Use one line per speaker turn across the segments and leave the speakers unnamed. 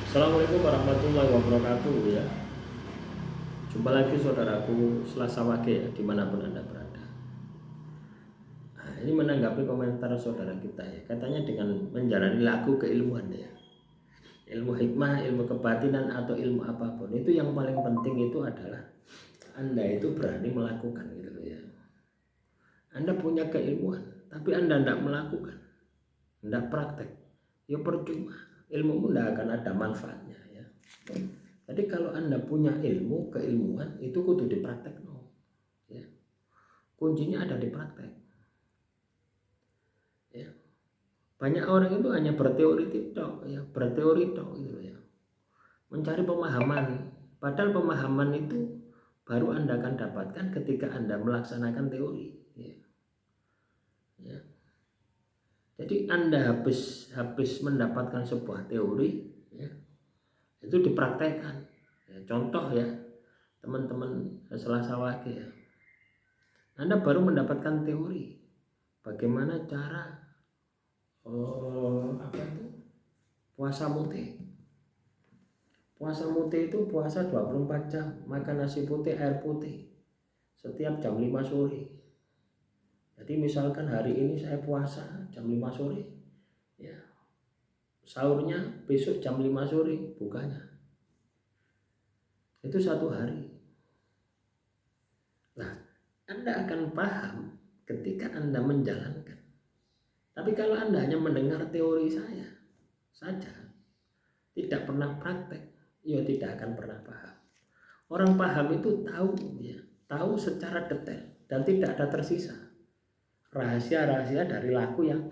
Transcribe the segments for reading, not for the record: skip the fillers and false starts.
Assalamualaikum warahmatullahi wabarakatuh ya. Jumpa lagi saudaraku Selasa Wage ya, dimanapun Anda berada. Nah, ini menanggapi komentar saudara kita ya. Katanya dengan menjalani laku keilmuan ya, ilmu hikmah, ilmu kebatinan atau ilmu apapun, itu yang paling penting itu adalah Anda itu berani melakukan gitu loh ya. Anda punya keilmuan tapi Anda tidak melakukan, tidak praktek, ya percuma, ilmumu tidak akan ada manfaatnya ya. Jadi kalau Anda punya ilmu, keilmuan itu kudu dipraktek no. Ya. Kuncinya ada di praktek. Ya. Banyak orang itu hanya berteori tok, ya, berteori tok gitu ya. Mencari pemahaman, padahal pemahaman itu baru Anda akan dapatkan ketika Anda melaksanakan teori. Ya. Ya. Jadi Anda habis mendapatkan sebuah teori, ya, itu dipraktekkan. Ya, contoh ya, teman-teman Selasa Wage ya. Anda baru mendapatkan teori bagaimana cara puasa mute. Puasa mute itu puasa 24 jam, makan nasi putih, air putih setiap jam 5 sore. Jadi misalkan hari ini saya puasa jam 5 sore, ya, sahurnya besok jam 5 sore, bukanya. Itu satu hari. Nah, Anda akan paham ketika Anda menjalankan. Tapi kalau Anda hanya mendengar teori saya saja, tidak pernah praktek, ya tidak akan pernah paham. Orang paham itu tahu ya, tahu secara detail dan tidak ada tersisa rahasia-rahasia dari laku yang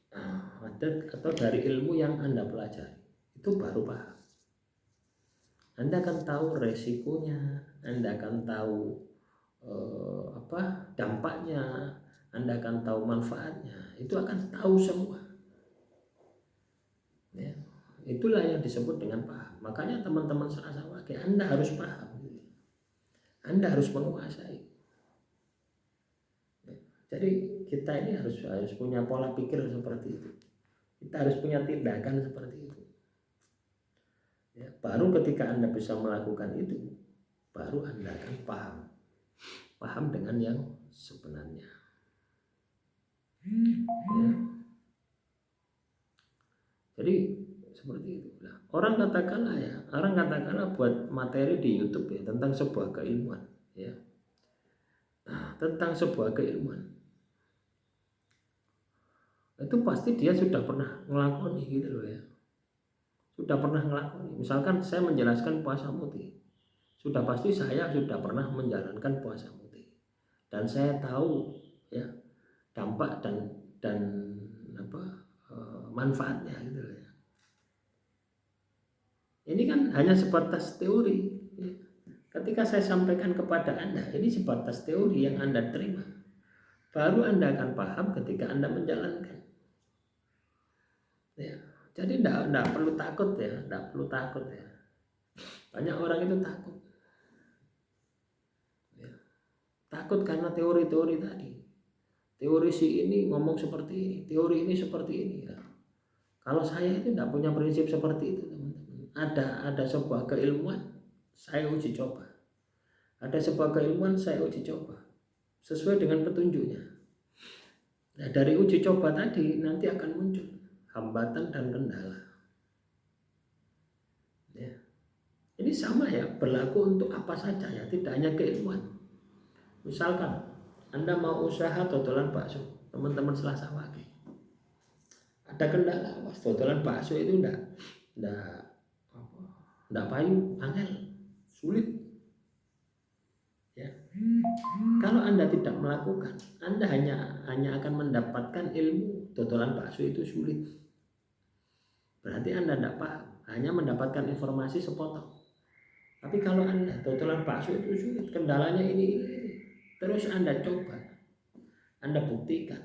ada atau dari ilmu yang Anda pelajari. Itu baru paham. Anda akan tahu resikonya, Anda akan tahu dampaknya, Anda akan tahu manfaatnya. Itu akan tahu semua. Ya. Itulah yang disebut dengan paham. Makanya teman-teman Selasa Wage, Anda harus paham. Anda harus menguasai. Ya. Jadi kita ini harus punya pola pikir seperti itu. Kita harus punya tindakan seperti itu. Ya. Baru ketika Anda bisa melakukan itu, baru Anda akan paham. Paham dengan yang sebenarnya. Ya. Jadi seperti itu. Nah, orang katakanlah buat materi di YouTube ya tentang sebuah keilmuan, ya. Nah, tentang sebuah keilmuan. Itu pasti dia sudah pernah ngelakoni gitu loh ya. Sudah pernah ngelakoni. Misalkan saya menjelaskan puasa mutih. Sudah pasti saya sudah pernah menjalankan puasa mutih. Dan saya tahu ya dampak dan manfaatnya gitu loh ya. Ini kan hanya sebatas teori. Ketika saya sampaikan kepada Anda, ini sebatas teori yang Anda terima. Baru Anda akan paham ketika Anda menjalankan. Ya, jadi tidak perlu takut ya, tidak perlu takut ya. Banyak orang itu takut. Ya, takut karena teori-teori tadi. Teori si ini ngomong seperti ini, teori ini seperti ini. Ya. Kalau saya itu tidak punya prinsip seperti itu, teman-teman. Ada sebuah keilmuan, saya uji coba. Ada sebuah keilmuan, saya uji coba sesuai dengan petunjuknya. Nah, dari uji coba tadi nanti akan muncul hambatan dan kendala. Ya. Ini sama ya, berlaku untuk apa saja ya, tidak hanya keilmuan. Misalkan Anda mau usaha dodolan bakso, teman-teman Selasa Wage. Ada kendala, mas dodolan bakso itu enggak payu, angel, sulit. Ya. Kalau Anda tidak melakukan, Anda hanya akan mendapatkan ilmu dodolan bakso itu sulit. Berarti Anda tidak paham, hanya mendapatkan informasi sepotong. Tapi kalau Anda dodolan bakso itu sulit, kendalanya ini. Terus Anda coba, Anda buktikan.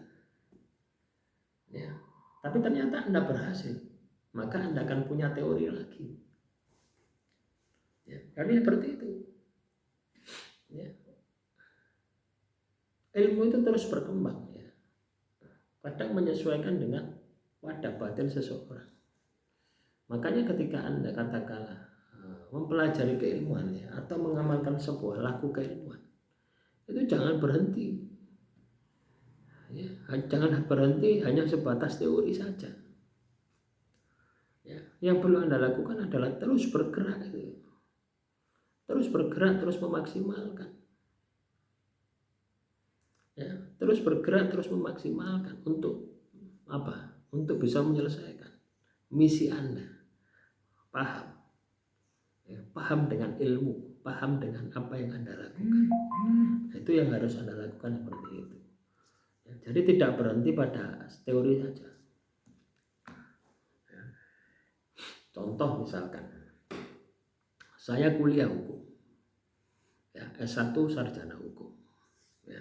Ya. Tapi ternyata Anda berhasil, maka Anda akan punya teori lagi. Ya, karena seperti itu. Ya. Ilmu itu terus berkembang ya. Kadang menyesuaikan dengan wadah batin seseorang. Makanya ketika Anda katakanlah mempelajari keilmuan ya, atau mengamalkan sebuah laku keilmuan, itu jangan berhenti ya, jangan berhenti hanya sebatas teori saja ya. Yang perlu Anda lakukan adalah terus bergerak gitu. Terus bergerak, terus memaksimalkan ya, terus bergerak, terus memaksimalkan untuk apa? Untuk bisa menyelesaikan misi Anda. Paham ya, paham dengan ilmu, paham dengan apa yang Anda lakukan. Nah, itu yang harus Anda lakukan seperti itu ya. Jadi tidak berhenti pada teori saja ya. Contoh misalkan saya kuliah hukum ya, S1 sarjana hukum ya.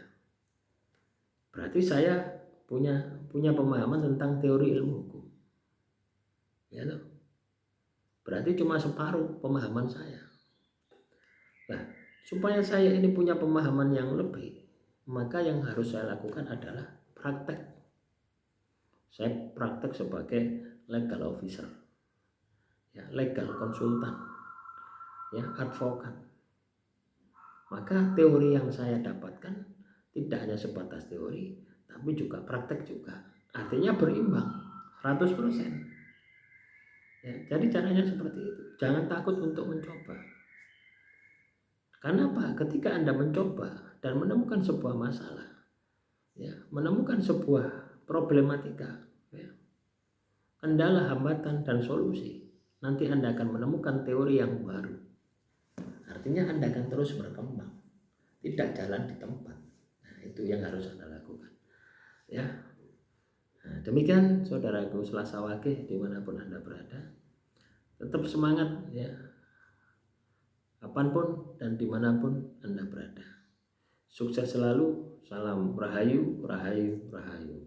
Berarti saya punya pemahaman tentang teori ilmu hukum ya loh. Berarti cuma separuh pemahaman saya. Nah, supaya saya ini punya pemahaman yang lebih, maka yang harus saya lakukan adalah praktek. Saya praktek sebagai legal officer ya, legal konsultan ya, advokat. Maka teori yang saya dapatkan tidak hanya sebatas teori, tapi juga praktek juga. Artinya berimbang 100%. Ya, jadi caranya seperti itu. Jangan takut untuk mencoba. Karena apa? Ketika Anda mencoba dan menemukan sebuah masalah, ya, menemukan sebuah problematika, ya, kendala, hambatan, dan solusi, nanti Anda akan menemukan teori yang baru. Artinya Anda akan terus berkembang, tidak jalan di tempat. Nah, itu yang harus Anda lakukan ya. Nah, demikian saudaraku Selasa Wage dimanapun Anda berada, tetap semangat ya, kapanpun dan dimanapun Anda berada. Sukses selalu, salam rahayu, rahayu, rahayu.